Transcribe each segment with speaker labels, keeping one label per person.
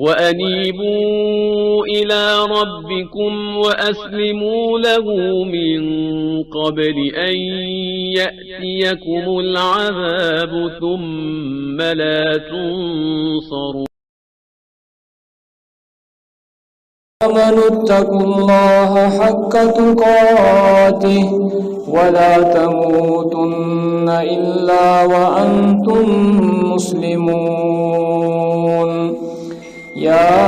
Speaker 1: وأنيبوا إلى ربكم وأسلموا له من قبل أن يأتيكم العذاب ثم لا تنصرون.
Speaker 2: آمنوا اتقوا الله حق تقاته ولا تموتن إلا وأنتم مسلمون. يا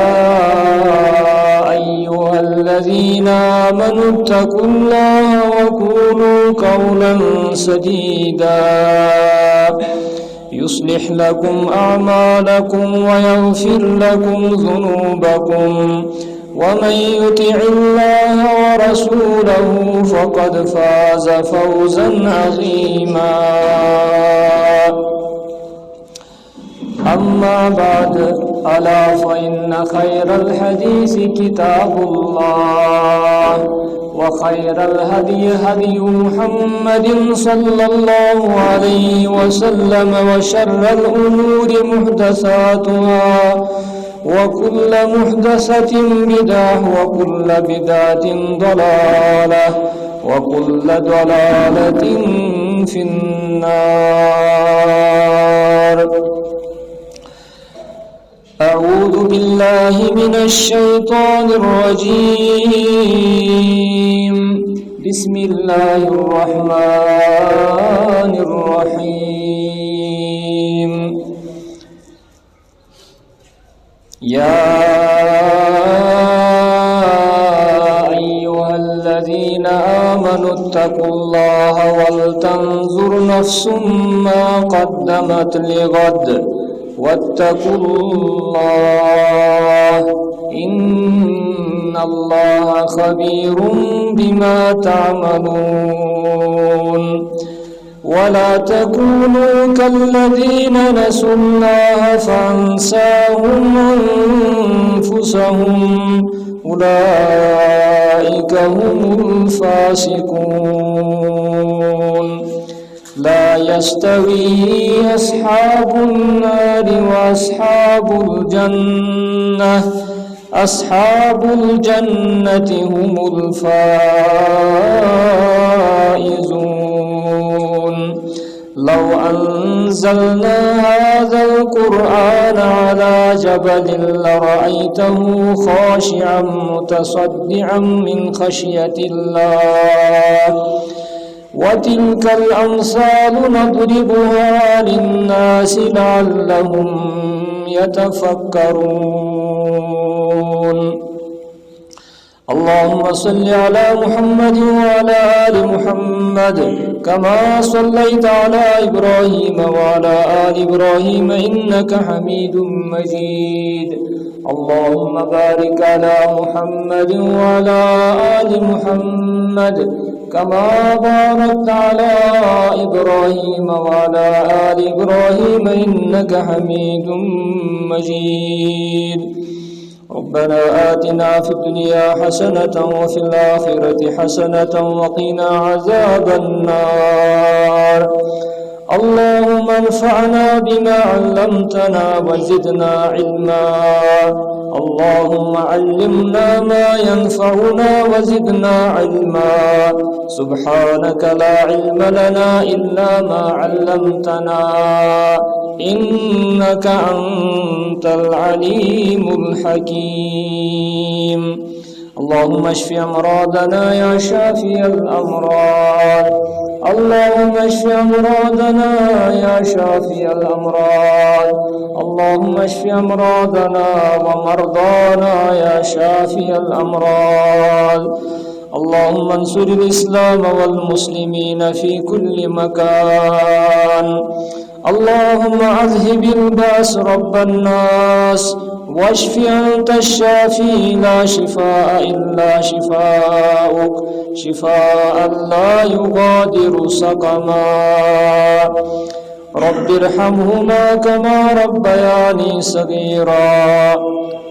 Speaker 2: أيها الذين آمنوا اتقوا الله وقولوا قولا سديدا يصلح لكم أعمالكم ويغفر لكم ذنوبكم ومن يطع الله ورسوله فقد فاز فوزا عظيما. أما بعد، ألا فإن خير الحديث كتاب الله وخير الهدي هدي محمد صلى الله عليه وسلم وشر الأمور محدثاتها وكل محدثة بدعة وكل بدعة ضلالة وكل ضلالة في النار. أعوذ بالله من الشيطان الرجيم. بسم الله الرحمن الرحيم. يا أيها الذين آمنوا اتقوا الله ولتنظر نفس ما قدمت لغد واتقوا الله إن الله خبير بما تعملون. ولا تكونوا كالذين نسوا الله فأنساهم أنفسهم أولئك هم الفاسقون. لا يستوي أصحاب النار وأصحاب الجنة أصحاب الجنة هم الفائزون. لو أنزلنا هذا القرآن على جبل لرأيته خاشعا متصدعا من خشية الله. وتلك الأمثال نضربها للناس لعلهم يتفكرون. اللهم صل على محمد وعلى آل محمد كما صليت على إبراهيم وعلى آل إبراهيم إنك حميد مجيد. اللهم بارك على محمد وعلى آل محمد كما باركت على إبراهيم وعلى آل إبراهيم إنك حميد مجيد. ربنا آتنا في الدنيا حسنة وفي الآخرة حسنة وقنا عذاب النار. اللهم انفعنا بما علمتنا وزدنا علما. اللهم علمنا ما ينفعنا وزدنا علما. سبحانك لا علم لنا إلا ما علمتنا إنك أنت العليم الحكيم. اللهم اشف أمراضنا يا شافي الأمراض. اللهم اشف أمراضنا يا شافي الأمراض. اللهم اشف أمراضنا ومرضانا يا شافي الأمراض. اللهم انصر الإسلام والمسلمين في كل مكان. اللهم أذهب الباس رب الناس واشف أنت الشافي لا شفاء إلا شفاؤك شفاء لا يغادر سقما. رب ارحمهما كما ربياني صغيرا.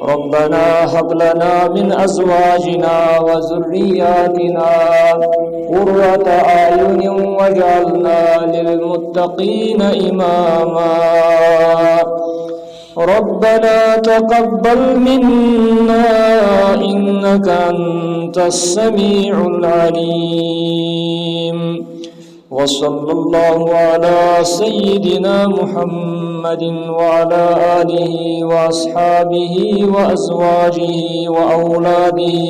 Speaker 2: ربنا هب لنا من أزواجنا وذرياتنا قرة أعين واجعلنا للمتقين إماما. ربنا تقبل منا إنك أنت السميع العليم وصلى الله على سيدنا محمد وعلى آله وأصحابه وأزواجه وأولاده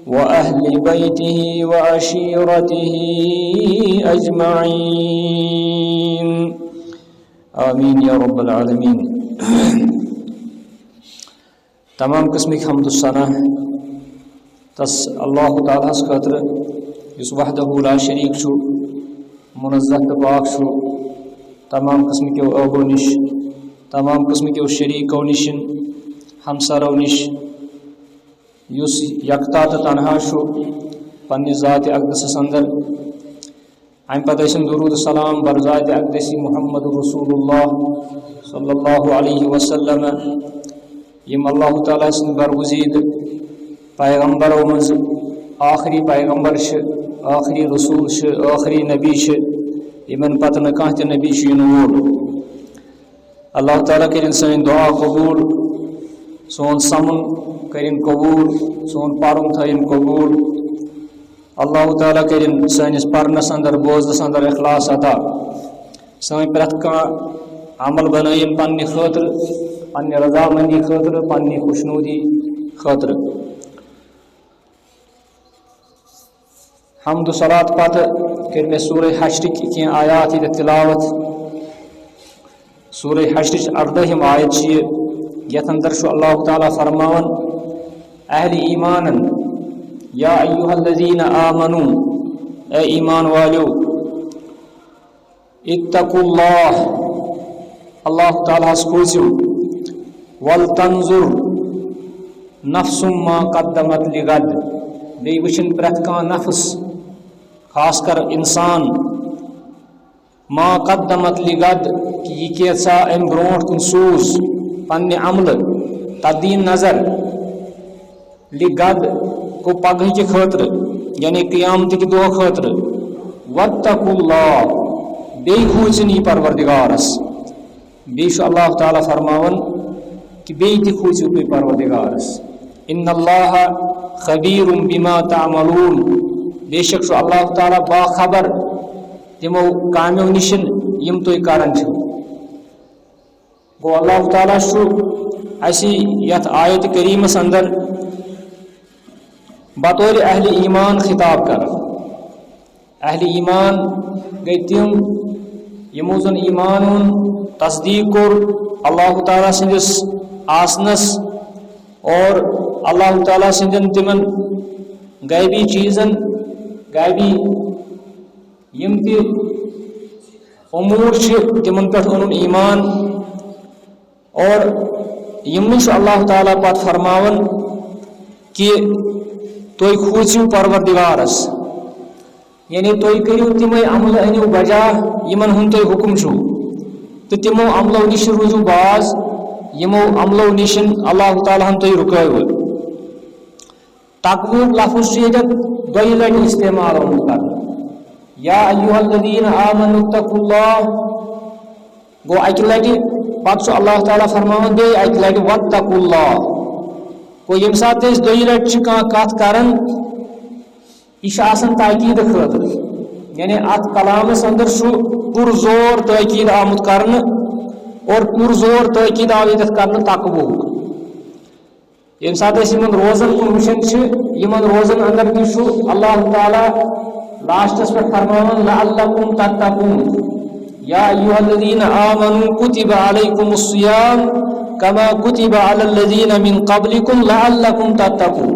Speaker 2: وأهل بيته وعشيرته أجمعين آمين يا رب العالمين. تمام قسم کی حمد و ثنا تس اللہ تعالیٰ خاطر یس وحدہ لا شریک چھو منزہ تو پاک چھو تمام قسم کے عیبو نش تمام قسم کے شریکو نش ہمسرو نش یس یکتا تو تنہا چھو پنہ ذات اقدس اندر ام پتہ درود السلام بر ذات اقدسی محمد رسول اللہ صلی اللہ علیہ وسلم یم اللہ تعالیٰ سن برگزید پیغمبرو مز آخری پیغمبر آخری رسول آخری نبی یمن پتہ نہ کانٛہہ تہِ نبی ین وول. اللہ تعالیٰ کرن سن دعا قبول سون سمن کرن قبول سون پرن تھین قبول. اللہ تعالیٰ کرن سانس پرنس اندر بوزنس اندر اخلاص عطا. سن پرٛٮ۪تھ کانٛہہ عمل بنٲیِن پننہِ خٲطرٕ پننہِ رضامندی خٲطرٕ پننہِ خوشنودی خٲطرٕ. حمد و صلات پتہ کر مے سورہ حشرک کی آیات یہ تلاوت. سورہ حشرچ 18 آیت یتھ اندر اللہ تعالیٰ فرماون اہل ایمانن یا ایھا الذین آمنوا اے ایمان والیو اتقوا اللہ اللہ تعالیٰ کھوژِو ولتنظر نفس ما قدمت لغد بی وچھن پرٛٮ۪تھ کانٛہہ نفس خاص کر انسان ما قدمت لغد کہ یہ کیسا ام برونٹ کن سوز پنہ عمل تدین نظر لغد کو پگہ کے خاطر یعنی قیامت کے دہ خاطر. واتقوا اللہ بی کھوژن یہ پروردگارس. بیش اللہ تعالیٰ فرماون کہ بی تہ کھوژِو تُہۍ پروردگارس. ان اللہ خبیر بما تعملون بے شک اللہ تعالیٰ باخبر تمو کامیو نشن یم تُہۍ کران چھو. گو اللہ تعالیٰ اسی یت آیت کریمس اندر بطور اہل ایمان خطاب کر. اہل ایمان گئی تم یمو زن ایمان تصدیق کور اللہ تعالیٰ سندس آسنس اور اللہ تعالیٰ سندن تمن غیبی چیزن غیبی یم تہ امور تمن پہ اون ایمان. اور یم اللہ تعالیٰ پت فرماون کہ تُہۍ کھوژِو پروردگارس یعنی تُہۍ کٔرِو تِمے عمل أنِو بجا یمن ہُنٛد تُہۍ حکم چھُو تہٕ تِمو عملو نِش روٗزِو باز یمو عملو نِشن اللہ تعالیٰ ہن تُہۍ رُکٲوٕ. تقویُک لفظ چھُ ییٚتٮ۪تھ دۄیہِ لٹہِ استعمال آمُت کرنہٕ. یا ایھا الذین آمنوا اتقوا اللہ گو اکہِ لٹہِ پتہٕ چھُ اللہ تعالیٰ فرماوان بیٚیہِ اکہِ لٹہِ واتقوا اللہ. گو ییٚمہِ ساتہٕ أسۍ دۄیہِ لٹہِ چھِ کانٛہہ کتھ کران یہ آسان تاکید خاطر یعنی ات کلامس اندر پرزور تاکید آمت کرنے اور پرزور تاکید آو یت کرنے تقوی. یم سات یمن روزن کن وچھان یمن روزن اندر تہ اللہ تعالیٰ لاسٹس پہ فرماوان لعلکم تتقون یا ایھا الذین آمنوا کتب علیکم الصیام کما کتب علی الذین من قبلکم لعلکم تتقون.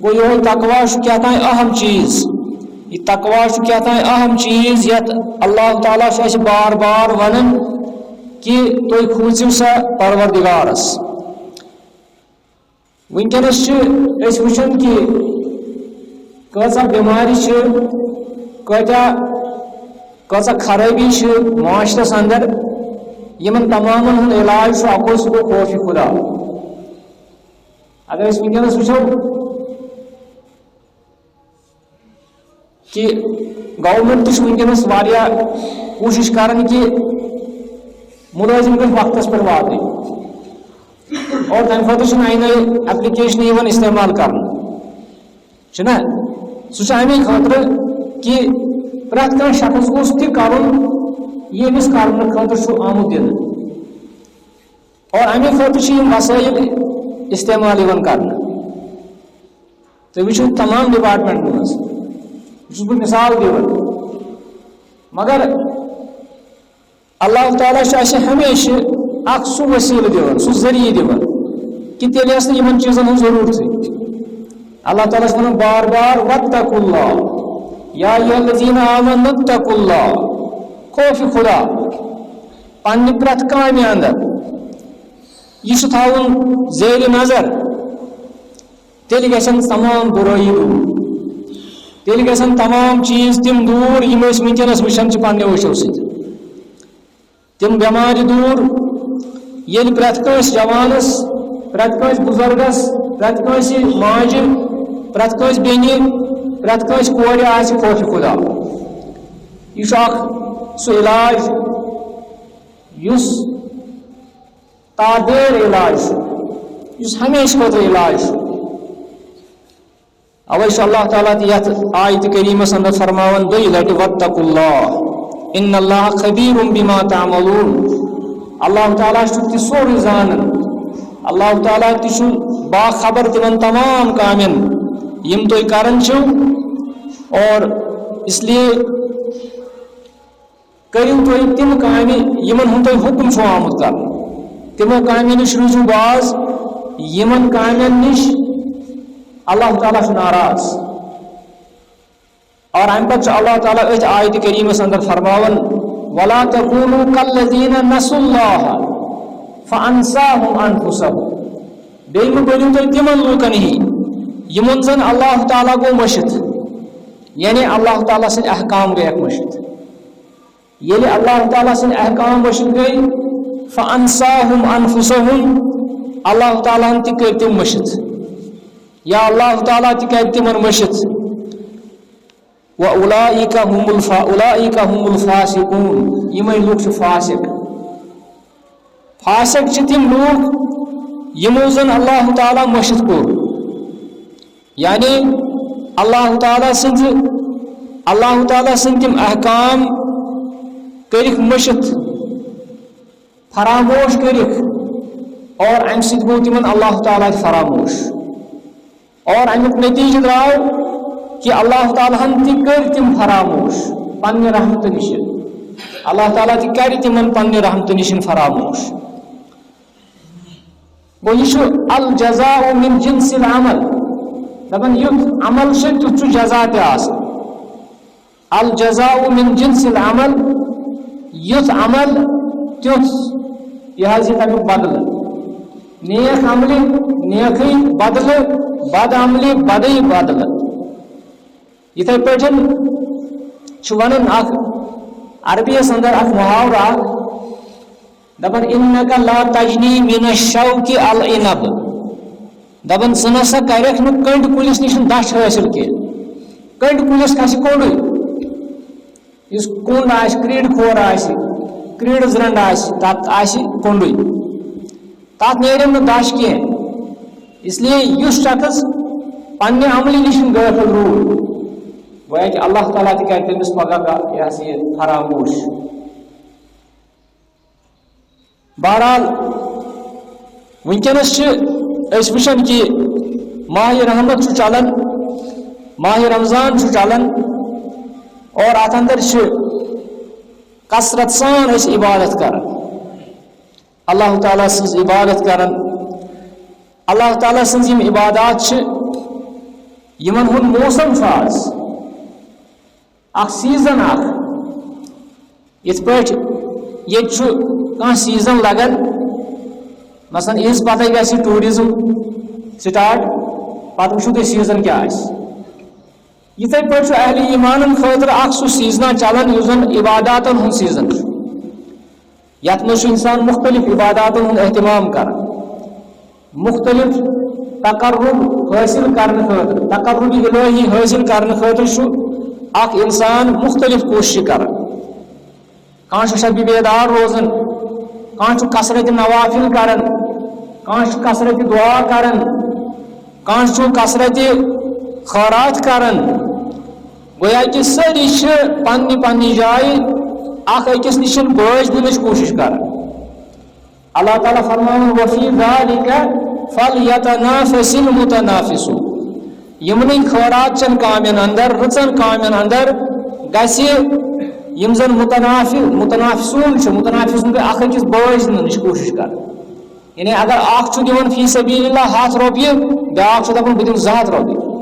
Speaker 2: وہ یہ تقوی کیا تھا اہم چیز. یہ تقوی کیا تھا اہم چیز یت اللہ تعالیٰ بار بار ونن کہ تُہۍ کھوژِو سا پروردگارس. ونکس وچھان کہ کۭژاہ بیماری کۭژاہ خرابی معاشرس اندر یمن تمام ہند علاج اکو سہ گو خوف خدا. اگر ونکس وچھو کہ گورمنٹ ونکس کوشش کران کہ ملازم گژھِ وقتس پٮ۪ٹھ واتٕنۍ اور تمہِ خٲطرٕ چھِ نٔے نٔے ایپلِکیشن یِوان استعمال کرنہٕ چھُنہ سُہ چھُ اَمے خٲطرٕ کہِ پرٛٮ۪تھ کانٛہہ شخص گوٚژھ تہِ کرُن یہِ أمِس کرنہٕ خٲطرٕ چھُ آمُت دِنہٕ اور اَمے خٲطرٕ چھِ یِم وسٲیِل استعمال یِوان کرنہٕ تُہۍ وٕچھِو تمام ڈپارٹمنٹن منٛز یہِ چھُس بہٕ مثال دِوان مگر اللہ تعالیٰ چھُ اَسہِ ہمیشہِ اکھ سُہ وسیٖلہٕ دِوان سُہ ذٔریعہٕ دِوان کہِ تیٚلہِ ٲس نہٕ یِمن چیٖزن ہٕنٛز ضروٗرتٕے اللہ تعالیٰ چھُ وَنان بار بار واتقوا اللہ یا ایھا الذیٖنَ آمنوا اتقوا اللہ خوفِ خدا پننہِ پرٛٮ۪تھ کامہِ اندر یہ تھاؤن زیر نظر تیل گژھن تمام برٲیی دوٗر تیل گژھن تمام چیز تم دوٗر یم أسۍ وٕنکٮ۪نس وٕچھان چھِ پننہِ أچھو سۭتۍ تم بٮ۪مارِ دوٗر ییٚلہِ پرٛٮ۪تھ کٲنٛسہِ جوانس پرٛٮ۪تھ کٲنٛسہِ بُزرگس پرٛٮ۪تھ کٲنٛسہِ ماجہِ پرٛٮ۪تھ کٲنٛسہِ بیٚنہِ پرٛٮ۪تھ کٲنٛسہِ کورِ آسہِ خوفِ خدا یہ چھُ اکھ سُہ علاج یُس تابیر علاج یُس ہمیشہ خٲطرٕ علاج چھُ اوے چھُ اللہ تعالیٰ تہِ یتھ آیتہِ کریٖمس اندر فرماوان بیٚیہِ لٹہِ واتقوا اللہ ان اللہ خبیر بما تعملون اللہ تعالیٰ چھُ تہِ سورُے زانان اللہ تعالیٰ تہِ چھُ باخبر تِمن تمام کامٮ۪ن یِم تُہۍ کران چھِو اور اس لیے کٔرِو تُہۍ تِم کامہِ یِمن ہُنٛد تۄہہِ حُکم چھُ آمُت کرنہٕ تِمو کامٮ۪ن نِش روٗزِو باز یِمن کامٮ۪ن نِش اللہ تعالیٰ چھُ ناراض اور امہِ پتہٕ چھُ اللہ تعالیٰ أتھۍ آیتہِ کریٖمس اندر فرماوان ولا تکونوا کالذین نسوا اللہ فانساہم انفسہم بیٚیہِ مہٕ بٔنِو تُہۍ تِمن لوٗکن ہی یِمن زن اللہ تعالیٰ گوٚو مٔشِتھ یعنی اللہ تعالیٰ سٕنٛدۍ احکام گٔیکھ مٔشِتھ ییٚلہِ اللہ تعالیٰ سٕنٛدۍ احکام مٔشِتھ گٔے فانساہم انفسہم اللہ تعالیٰ ہن تہِ کٔرۍ تِم مٔشِتھ یا اللہ تعالیٰ تہِ کرِ تِمن مٔشِتھ وَأُولَٰئِکَ هُمُ الْفَاسِقُونَ یِمے لُکھ چھِ فاسق فاسق چھِ تِم لوٗکھ یِمو زن اللہ تعالیٰ مٔشِتھ کوٚر یعنی اللہ تعالیٰ سٕنٛدۍ تِم احکام کٔرِکھ مٔشِتھ فراموش کٔرِکھ اور امہِ سۭتۍ گوٚو تِمن اللہ تعالیٰ تہِ فراموش اور امیُک نتیجہٕ درٛاو کہ اللہ تعالیٰ ہن تہِ کٔرۍ تِم فراموش پننہِ رحمتہٕ نِش اللہ تعالیٰ تہِ کرِ تِمن پننہِ رحمتہٕ نِش فراموش گوٚو یہِ چھُ الجزاء من جنس العمل دپان یُتھ عمل چھُ تیُتھ چھُ جزا تہِ آسان الجزاء من جنس العمل یُتھ عمل تیُتھ یہِ حظ یہِ تمیُک بدلہٕ نیک عملہِ نیکٕے بدلہٕ بد عملہِ بدٕے بدلہٕ یِتھے پٲٹھۍ چھُ ونان اکھ عربیس اندر اکھ محاورٕ اکھ دپان انک لا تجنی من الشوک العنب دپان ژٕ نسا کرکھ نہٕ کٔنڈۍ کُلِس نِش دچھ حٲصِل کینٛہہ کٔنڈۍ کُلِس کھسہِ کوٚنڈُے یُس کوٚنڈ آسہِ کرٛیٖڈ کھور آسہِ کرٛیٖڈ زرنٛڈ آسہِ تتھ آسہِ کوٚنڈُے تتھ نیرن نہٕ دچھ کینٛہہ اس لیے یُس شخص پننہِ عملہِ نِش غٲفِل روٗد گویا کہ اللہ تعالیٰ تہِ کرِ تٔمِس پگاہ یہِ ہسا یہِ فراموش بہرحال وٕنکٮ۪نس چھِ أسۍ وٕچھان کہ ماہِ رحمت چھُ چلان ماہِ رمضان چھُ چلان اور اتھ اندر چھِ کثرت سان أسۍ عبادت کران اللہ تعالیٰ سٕنٛز عبادت کران اللہ تعالیٰ سٕنٛز یِم عبادات چھِ یِمن ہُنٛد موسم چھُ آز اکھ سیٖزن اکھ یِتھ پٲٹھۍ ییٚتہِ چھُ کانٛہہ سیٖزن لگان مثلاً یِہنٛز پتہٕ گژھِ ٹوٗرِزم سٹارٹ پتہٕ وٕچھِو تُہۍ سیٖزن کیٛاہ آسہِ یِتھے پٲٹھۍ چھُ اہلِ ایٖمانن خٲطرٕ اکھ سُہ سیٖزنا چلان یُس زن عباداتن ہُنٛد سیٖزن چھُ یتھ منٛز چھُ انسان مختلف عباداتن ہُنٛد اہتمام کران مختلف تقرب حٲصِل کرنہٕ خٲطرٕ تقرب الہی حٲصِل کرنہٕ خٲطرٕ چھُ اکھ انسان مختلف کوٗشِش کران کانٛہہ چھُ آسان بیدار روزان کانچ کثرت نوافل کرن کانچ کثرت دعا کرن کانچ کثرت خیرات کرن گویا کہ ساری پننی پننی جائے اخ أکس نش بوجھ دنچ کوشش کرن اللہ تعالیٰ فرمان وفی ذالک فلیتنافس المتنافسون یمنی خیرات چن کامن اندر رچن کامن اندر گسی یم زن متنافسون متنافسون اخ أکس بوجھ دنچ کوشش کرن یعنی اگر اخ دون فی سبیل اللہ 100 رۄپیہِ بیاکھ دپان بہ دم 200 رۄپیہِ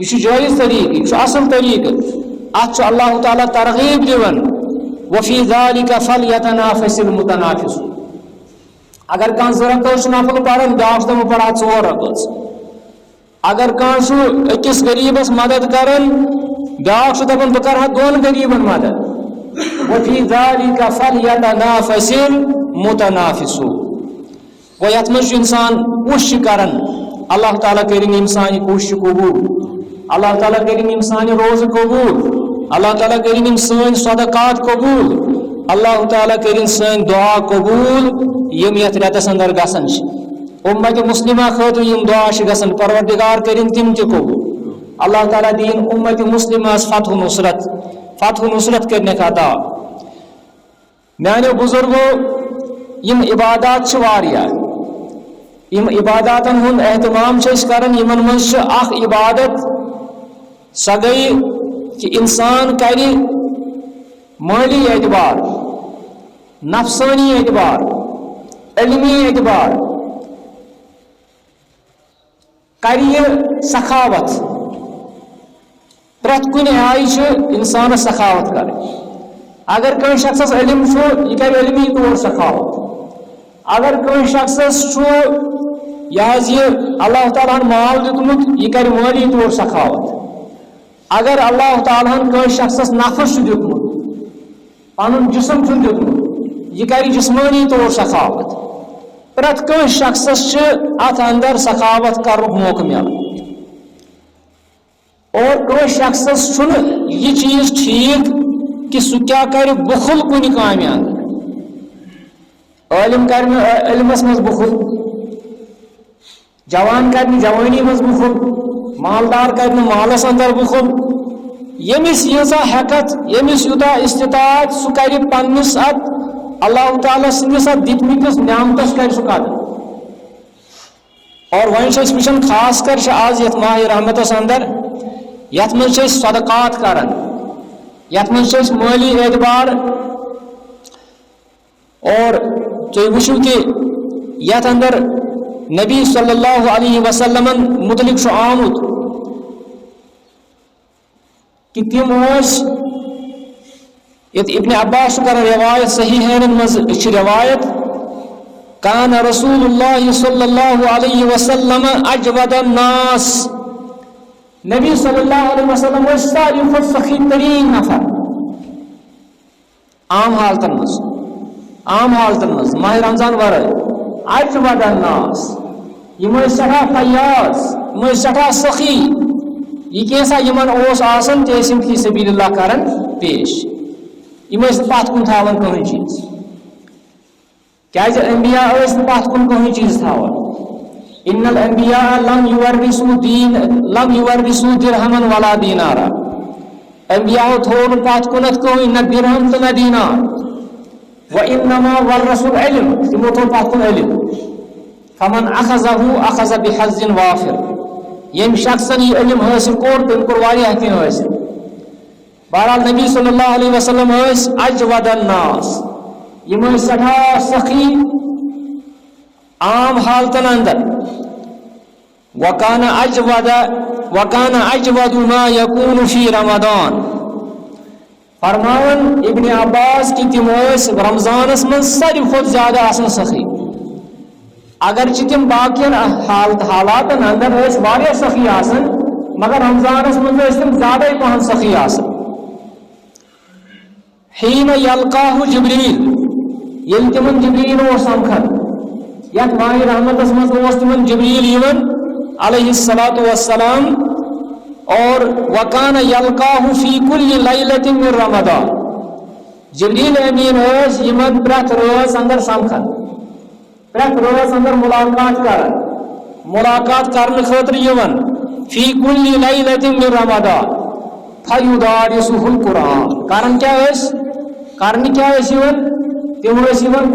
Speaker 2: یہ جائز طریقہ یہ اصل طریقہ ات اللہ تعالیٰ ترغیب دِوان وفی ذالک فلیتنافس المتنافسون اگر کان 2 رکعت نفل پڑھن بیاکھ دپان پڑھا 4 رکعت اگر کان أکس غریبس مدد کرن بیاکھ دپان بہ کرہا 2 غریبن مدد وفی ذالک فلیتنافس المتنافسون گو یت مجھ انسان کوشش کرن اللہ تعالیٰ کرن یم سانہ کوشش قبول اللہ تعالیٰ کرن یم سانہ روز قبول اللہ تعالیٰ کرن یم سن صدقات قبول اللہ تعالیٰ کرن سن دعا قبول یم یت رتس اندر گسن امت مسلمہ خاطر یم دعا گسن پروردگار کرن تم تہ قبول اللہ تعالیٰ دین امت مسلمہ فتح نصرت کرنے عطا میانو بزرگو یم عبادات واریاہ یم عباداتن ہند اہتمام کرن یمن مز اخ عبادت سہ گئی کہ انسان کر مالی اعتبار نفسانی اعتبار علمی اعتبار کر سخاوت پرت کن آئی انسان سخاوت کر اگر کن شخص علم یہ کر علمی طور سخاوت اگر کن شخص یہ اللہ تعالیٰ مال دیتمت یہ کر مالی طور سخاوت اگر اللہ تعالیٰ کن شخص نفس دیتمت پن جسم دیتمت یہ کر جسمانی طور سخاوت پرت کن شخص ات اندر سخاوت کر موقع مل اور کن شخص یہ چیز ٹھیک کہ سہ کیا کر بخل کن کامہ اندر عالم کر علمس مز بخل جوان کر جوانی مز بخل مالدار کر مالس اندر بخل یمس ییژا ہیکت یمس یوتاہ استطاعت سہ کر پنس ات اللہ تعالیٰ سندس ات دتمتس نعمتس کر سہ قدر اور وۄنۍ چھِ أسۍ وٕچھان خاص کر آز یتھ ماہ رحمتس اندر یتھ منٛز چھِ أسۍ صدقات کران یتھ منٛز چھِ أسۍ مٲلی اعتبار اور تُہۍ وٕچھِو کہ یتھ اندر نبی صلی اللہ علیہ وسلم متعلق آمت کہ تم ابن عباس کر روایت صحیحین مز روایت کان رسول اللہ صلی اللہ علیہ وسلم اجود الناس نبی صلی اللہ علیہ وسلم ساری کھت سخی ترین نفر عام حالتن مز ماہ رمضان ورائے اجود الناس یہ سٹھا فیاض یہ سٹھا سخی یہ کیسا یمن آسان تم فی سبیل اللہ کرن پیش یہ پت کن تھاون کہیں چیز کیازِ انبیاء پت کن کہیں چیز تھاون ان الانبیاء لم یورثوا درہما ولا دینارا انبیاء تھون پت کنت کہیں نہ درہم تو نہ دینار وانما ورثوا العلم تمو تھون پت کن علم فمن اخذه اخذ بحظ وافر یم شخصن یہ علم حاصل کور تم کور واریاہ کینٛہہ حاصل بہرحال نبی صلی اللہ علیہ وسلم اجود الناس یم سٹھا سخی عام حالتن اندر وکان اجود ما یکون فی رمضان فرماون ابن عباس کی تم رمضانس من ساروی کھۄتہٕ زیادہ آسان سخی اگرچہ تم باقین حالاتن اندر واریاہ سخی آسان مگر رمضانس من تم زیادہ پہن سخی آسان حین یلقاہ جبریل یل تمن جبریل سمکھان یت ماہ رحمتس من تمن جبریل یون علیہ الصلاۃ والسلام اور وکان یلقاہ فی کل لیلۃ من رمضان جبریل امین یمن پرت روز اندر سمکھن پرت روز اندر ملاقات کرنے خاطر یون فی کل لیلۃ من رمضان فیدارسہ القرآن کرن کیا یون تم یون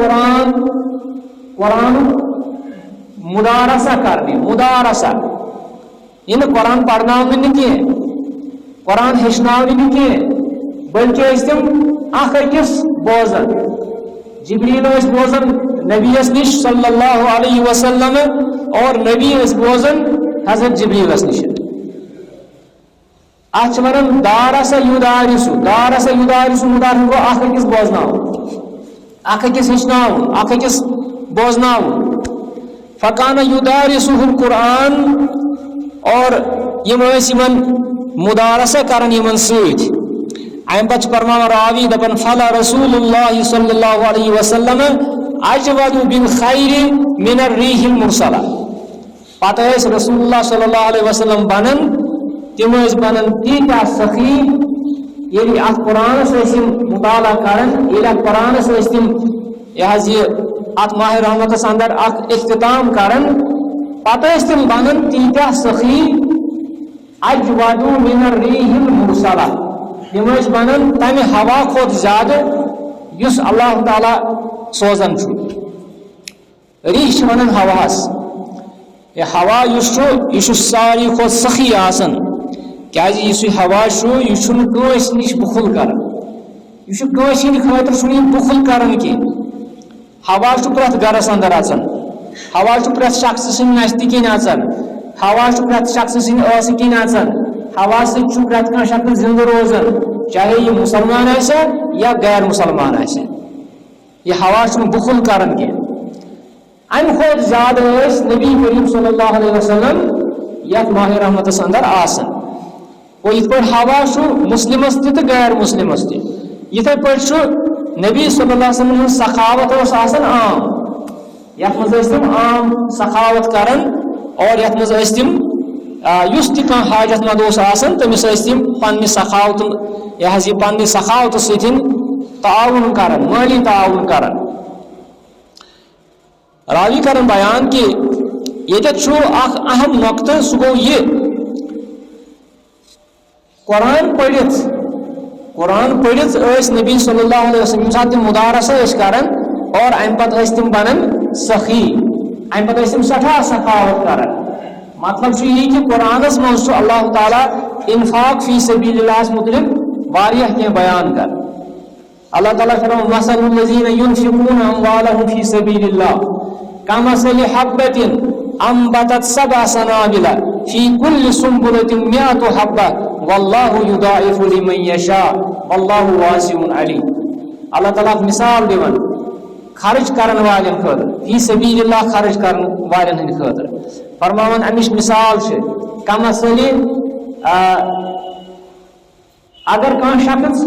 Speaker 2: قرآن مدارسہ یہ قرآن پڑھناونے کی قرآن ہیچناونے کی بلکہ تم اخ أکس بوزن جبریل بوزن نبیس نش صلی اللہ علیہ وسلم اور نبی بوزن حضرت جبریلس نش اتھ ونان دارس یدارسو مدارس گو اخ أکس بوزناون اخ أکس ہیچناون اخ أکس بوزناون فکان یدارسہ القرآن اور یمن مدارسہ کرن یمن سۭتۍ ام پتہ فرمان راوی دپن فلا رسول اللہ صلی اللہ علیہ وسلم اجود بالخیر من الریح المرسلہ پتہ رسول اللہ صلی اللہ علیہ وسلم بنن تم بنن تیتہ سخی یلی ات قرآن مطالعہ کرن یلی ات قرآن تم یہ ات ماہ رحمتس اندر اختتام کرن پتہ تم بنن تیتہ سخی اجود من الریح المرسلہ تم بنان تمہ ہوا کھت زیادہ اس اللہ تعالیٰ سوزان ریح ونان ہواس یہ ہوا یہ ساری کھت سخی آسان کیازِ یہ ہوا یہ کٲنٛسہِ نش بخل کران یہ کٲنٛسہِ ہٕنٛدِ خٲطرٕ چھُنہٕ یہِ بخل کران کینٛہہ ہوا پرٛٮ۪تھ گرس اندر اژان ہوا پرٛٮ۪تھ شخص سٕنٛدِ نستہِ کِنۍ اژان ہوا پرٛٮ۪تھ شخص سٕنٛدِ ٲسہٕ کِنۍ اژان ہوا سۭتۍ پرٛٮ۪تھ کانٛہہ شخص زندٕ روزان چاہے یہ مسلمان آسیا یا غیر مسلمان آسیا یہ ہوا بخل کران کی ام کھت زیادہ نبی کریم صلی اللہ علیہ وسلم یت ماہ رحمتس اندر آسان اور یت پہ ہوا مسلمس تہ غیر مسلمس تہ یتھے پہ نبی صلی اللہ علیہ وسلم سخاوت آسان عام یت مز تم عام سخاوت کران اور یت مز تم یس تہ کانٛہہ حاجت مند آسان تمس تم پنہ سخاوت یہ پنہ سخاوت ستن تعاون کران مالی تعاون کران راوی کران بیان کہ یہ اخ اہم نقطہ سہ گو یہ قرآن پڑھت نبی صلی اللہ علیہ وسلم سات تم مدارسہ کران اور ام پتہ تم بنان سخی ام پتہ تم سٹھا سخاوت کران مطلب یہ کہ قرآنس مز اللہ تعالیٰ انفاق فی سبیل اللہ متعلق واریاہ کی بیان کر اللہ تعالیٰ فرمائے مثل الذین ينفقون اموالهم فی سبیل اللہ کمثل حبۃ انبتت سبع سنابل فی کل سنبلۃ مئۃ حبۃ واللہ یضاعف لمن یشاء واللہ واسع علیم اللہ تعالیٰ مثال دیوان خرچ کرن والن خاطر فی سبیل اللہ خرچ کرن والن ہند خاطر فرماون امش مثال کمثل اگر کان شخص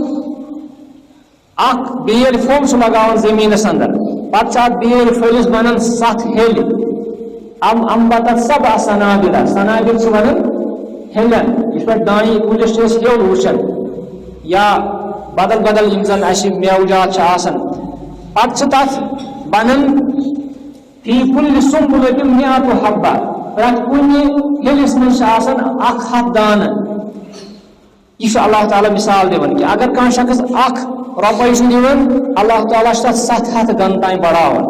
Speaker 2: اخ بیل پھول لگاون زمینس اندر پتہ بیل پھلس بنان 7 ہیل انبتت سبع سنابل سنابل ونان ہیلن اس پہ دانی کلس ہیل وچن یا بدل بدل یم زن اس میوجات آسان پتہ تک بنان فی کل سنبلۃ مئۃ حبۃ پرٛٮ۪تھ کُنہِ ہیلس منٛز آسان 100 دانہ یہ اللہ تعالیٰ مثال دِوان کہ اگر کانٛہہ شخص 1 رۄپے دِوان اللہ تعالیٰ تتھ 700 گن تام بڑھاوان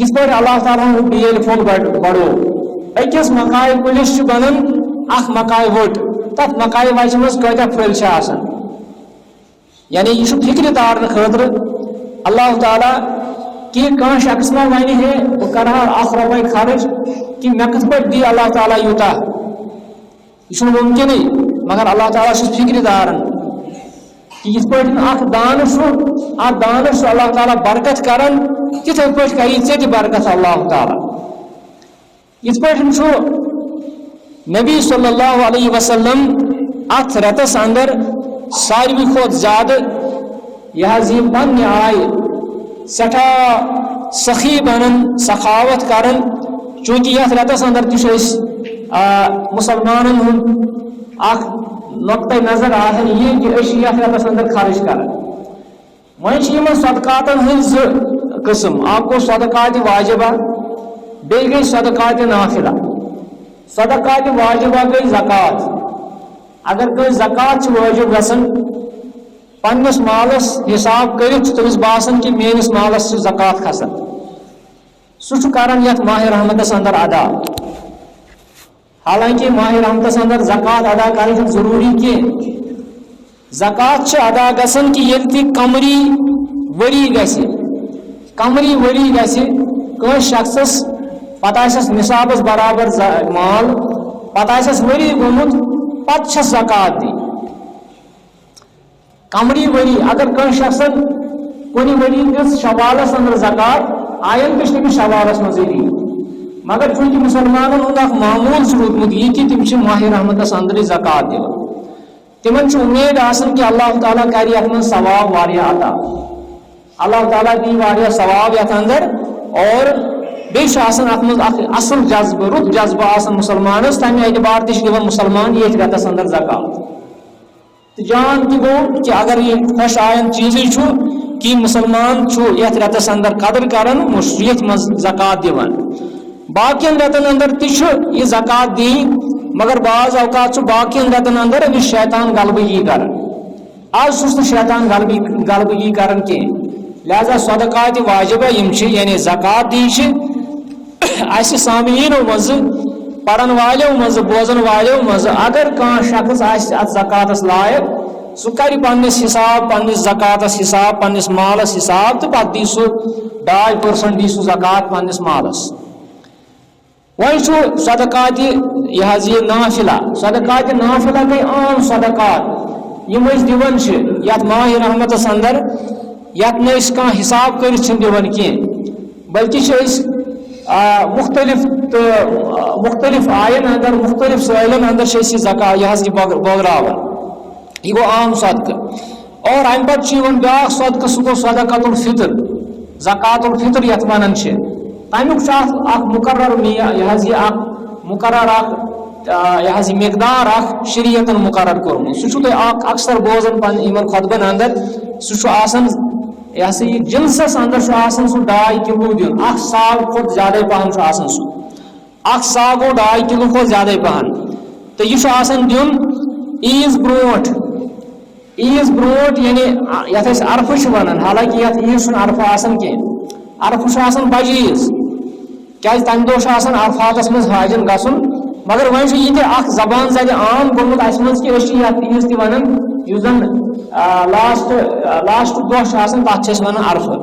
Speaker 2: یِتھ پٲٹھۍ اللہ تعالیٰ بیل پھول بڑھو أکِس مکایہِ کُلِس بنان 1 مکاے وٹ تتھ مکاے وچہِ منٛز کۭتیاہ پھٔلۍ آسان یعنی یہ فکر تارنہٕ خٲطرٕ اللہ تعالیٰ کہ کانٛہہ شخص ما ونہِ ہے بہٕ کرٕ ہا 1 رۄپے خرچ کہ مےٚ کِتھ پٲٹھۍ دی اللہ تعالیٰ یوٗتاہ یہ چھُنہٕ مُمکِنٕے مگر اللہ تعالیٰ چھُ فکر تاران کہ یِتھ پٲٹھۍ اکھ دانہٕ اتھ دانس اللہ تعالیٰ برکت کران تِتھے پٲٹھۍ کری ژےٚ تہِ برکت اللہ تعالیٰ یِتھ پٲٹھۍ نبی صلی اللہ علیہ وسلم اتھ رٮ۪تس اندر ساروی کھۄتہٕ زیادٕ یہ پننہِ آیہِ سٹھا سخی بنان سخاوت کران چونکہ یتھ رٮ۪تس اندر تہ مسلمانن ہُنٛد اکھ نقطۂ نظر آسان یہ کہ یتھ رٮ۪تس اندر خرچ کران وہیں صدقاتن ہز قسم اکھ گو صدقات واجبہ بیٚیہِ گٔے صدقات نافلہ. صدقات واجبہ گٔے زکات. اگر کوئی زکات واجب گژھان پنس مالس حساب کرت تمس باسان کہ میانس مالس زکات کھسان سہ کران یتھ ماہ رحمتس اندر ادا. حالانکہ ماہ رحمتس اندر زکات ادا کرن ضروری کی زکات ادا گژھان کہ یل تہ قمری وری گژھِ کٲنٛسہِ شخصس پتہ آسس نصابس برابر مال پتہ آسس وری گوٚمُت پتہٕ چھس زکات دی. قمری وری اگر کٲنٛسہِ شخصن کُنہِ ؤری دِژ شوالس اندر زکات آیندٕ چھِ تٔمِس شوالس منٛزٕے دی. مگر چونکہ مسلمانن ہُنٛد اکھ معموٗل چھُ روٗدمُت یہِ کہِ تِم چھِ ماہ رحمتس اندرٕے زکات دِوان. تِمن چھُ اُمید آسان کہ اللہ تعالیٰ کرِ یتھ منٛز ثواب واریاہ عطا. اللہ تعالیٰ دی واریاہ ثواب یتھ اندر اور بیٚیہِ چھُ آسان اتھ منٛز اکھ اصل جذبہٕ رُت جذبہٕ آسان مسلمانس تمہِ اعتبار تہِ چھِ دِوان مسلمان ییٚتھۍ رٮ۪تس اندر زکات. تہٕ جان تہِ گوٚو کہ اگر یہ خۄش آیند چیٖزٕے چھُ کہ مسلمان چھُ یتھ رٮ۪تس اندر قدر کران یتھ منٛز زکات دِوان. باقین رٮ۪تن اندر تہِ چھُ یہِ زکات دِنۍ مگر بعض اوقات چھُ باقین رٮ۪تن اندر أمِس شیطان غلبگی کران. آز چھُس نہٕ شیطان غلبگی کران کینٛہہ. لہذا صدقات واجبہ یِم چھِ یعنی زکات دی چھِ اسہِ سامعیٖنو منٛزٕ پرن والیو منٛزٕ بوزن والیو منٛزٕ اگر کانٛہہ شخص آسہِ اتھ زکاتس لایق سُہ کرِ پننس حساب پننس زکاتس حساب پننس مالس حساب تہٕ پتہٕ دی سُہ 2% دی سُہ زکات پننس مالس. وۄنۍ چھُ صدقات یہِ نافلہ. صدقات نافلہ گٔے عام صدقات یِم أسۍ دِوان چھِ یتھ ماہ رحمتس اندر یتھ نہٕ أسۍ کانٛہہ حساب کٔرِتھ چھِنہٕ دِوان کینٛہہ بلکہ چھِ أسۍ مختلف آین اندر مختلف سٲلن اندر چھِ أسۍ یہِ زکات یہِ بٲگراوان. یہِ گوٚو عام صدقہٕ. اور امہِ پتہٕ چھُ یِوان بیٛاکھ صدقہٕ سُہ گوٚو صدقۃ الفطر. زکات الفطر یتھ ونان چھِ تمیُک چھُ اکھ مقرر یہِ اکھ مقرر اکھ مقدار اکھ شریعتن مقرر کوٚرمُت. سُہ چھُو تُہۍ اکثر بوزان یِمن خۄطبن اندر. سُہ چھُ آسان یہ جنسس اندر چھُ آسان سُہ 2 کِلوٗ دیُن. اکھ ساگ کھۄتہٕ زیادے پہن چھُ آسان سُہ. اکھ ساگ گوٚو 2 کِلوٗ کھۄتہٕ زیادے پہن تہٕ یہِ چھُ آسان دیُن عیٖز برونٛٹھ. عیٖز برونٛٹھ یعنی یتھ أسۍ عرفہٕ چھِ ونان. حالانکہ یتھ عیٖز چھُنہٕ عرفہٕ آسان کینٛہہ. عرفہٕ چھُ آسان بجہِ عیٖز کیازِ تمہِ دۄہ چھُ آسان عرفاتس منٛز حاجن گژھُن. مگر وۄنۍ چھُ یہِ تہِ اکھ زبان زدِ عام گوٚمُت اسہِ منٛز کہ أسۍ چھِ یتھ عیٖز تہِ ونان یُس زن لاسٹُک دۄہ چھُ آسان تتھ چھِ أسۍ ونان عرفہٕ.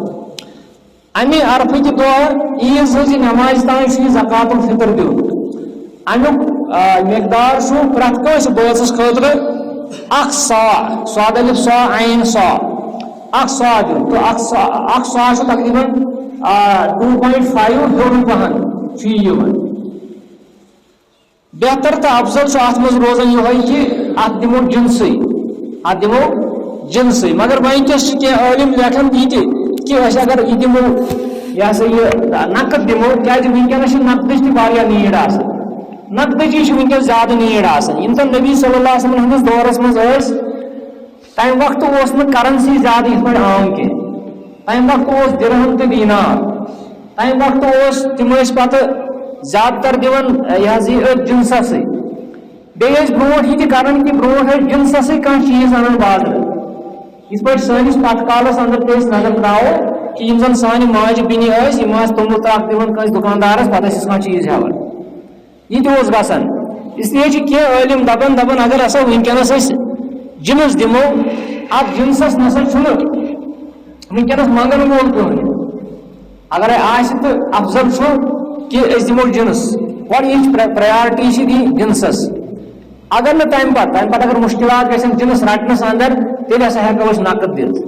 Speaker 2: امہِ عرفٕکہِ دۄہ عیٖز ہٕنٛزِ نمازِ تانۍ چھُ یہِ زکات الفطر دیُن. امیُک مقدار چھُ پرٛٮ۪تھ کٲنٛسہِ بٲژَس خٲطرٕ اکھ صاع. صاد الف صاع عین صاع اکھ صاع دیُن. تہٕ اکھ صاع چھُ تقریٖباً 2.5 ہیوٚر پہن چھُ یہِ یِوان. بہتر تہٕ افضل چھُ اتھ منٛز روزان یِہوے کہِ اتھ دِمو جنسٕے. مگر وٕنکیٚس چھِ کینٛہہ عٲلِم لیکھان یہِ تہِ کہِ أسۍ اگر یہِ دِمو یہِ نقد دِمو کیازِ وٕنکیٚنس چھِ نقدٕچ تہِ واریاہ نیٖڈ آسان. نقدٕچی چھِ وٕنکیٚس زیادٕ نیٖڈ آسان. یِم زن نبی صلی اللہ علیہ وسلم ہٕنٛدِس دورس منٛز ٲسۍ تمہِ وقتہٕ اوس نہٕ کرنسی زیادٕ یِتھ پٲٹھۍ عام کینٛہہ. تمہِ وقتہٕ اوس درہم تہٕ دینار. تمہِ وقتہٕ اوس تِم ٲسۍ پتہٕ زیادٕ تر دِوان یہِ أتھۍ جنسسٕے. بیٚیہِ ٲسۍ برونٛٹھ یہِ تہِ کران کہِ برونٛٹھ ٲسۍ جنسسٕے کانٛہہ چیٖز انان بازرٕ. یِتھ پٲٹھۍ سٲنِس پتھ کالس اندر تہِ أسۍ نظر تراوو کہ یِم زن سانہِ ماجہِ بیٚنہِ ٲسۍ یِم آسہٕ توٚمُل ترٛکھ دِوان کٲنٛسہِ دُکاندارس پتہٕ ٲسۍ کانٛہہ چیٖز ہٮ۪وان. یہِ تہِ اوس گژھان. اسلیے چھِ کینٛہہ عٲلِم دپان اگر ہسا وٕنکیٚنس أسۍ جنس دِمو اتھ جنسس نسا چھُنہٕ وٕنکیٚنس منگن وول کٕہٕنۍ. اگرے آسہِ تہٕ افضل چھُ کہ أسۍ دِمو جنس. گۄڈنِچ پریارٹی چھِ دِنۍ جنسس. اگر نہٕ تمہِ پتہٕ اگر مُشکلات گژھن جنس رٹنس اندر تیٚلہِ ہسا ہٮ۪کو أسۍ نقد دِتھ.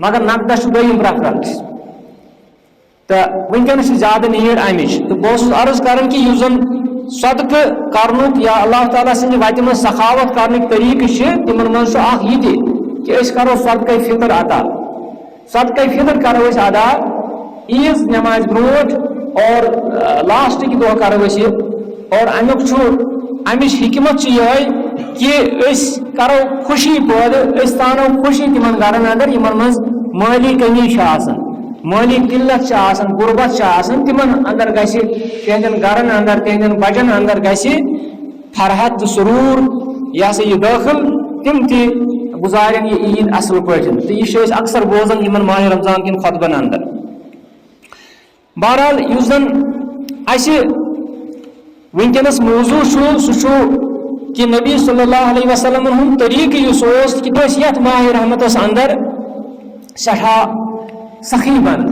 Speaker 2: مگر نقدس چھُ دوٚیِم پریفرنس. تہٕ وٕنکیٚنس چھِ زیادٕ نیٖڈ امِچ. تہٕ بہٕ اوسُس عرض کران کہ یُس زن صدقہٕ کرنُک یا اللہ تعالیٰ سٕنٛدِ وتہِ منٛز سخاوت کرنٕکۍ طریٖقہٕ چھِ تِمن منٛز چھُ اکھ یہِ تہِ کہ أسۍ کرو صدقے فطر ادا. صدقے فطر کرو أسۍ ادا عیٖز نمازِ برونٛٹھ اور لاسٹٕکہِ دۄہ کرو أسۍ یہِ. اور امیُک چھُ امِچ حکمت چھِ یِہوے کہ أسۍ کرو خوشی پٲدٕ. أسۍ تانو خوشی تِمن گرن اندر یِمن منٛز مالی کمی مالی قلت غربت تمن اندر گژھِ تہندین گرن اندر تہندین بچن اندر گژھِ فرحت تو سرور یہ ہسا یہ داخل تم تہ گزارن یہ عید اصل پٲٹھۍ تو یہ اکثر بوزان یمن ماہ رمضان کن خطبن اندر. بہرحال یُس زن اسہِ ونکس موضوع سہ کہ نبی صلی اللہ علیہ وسلم ہند طریقہ اس کہ یت ماہ رحمتس اندر سٹھا سخی بند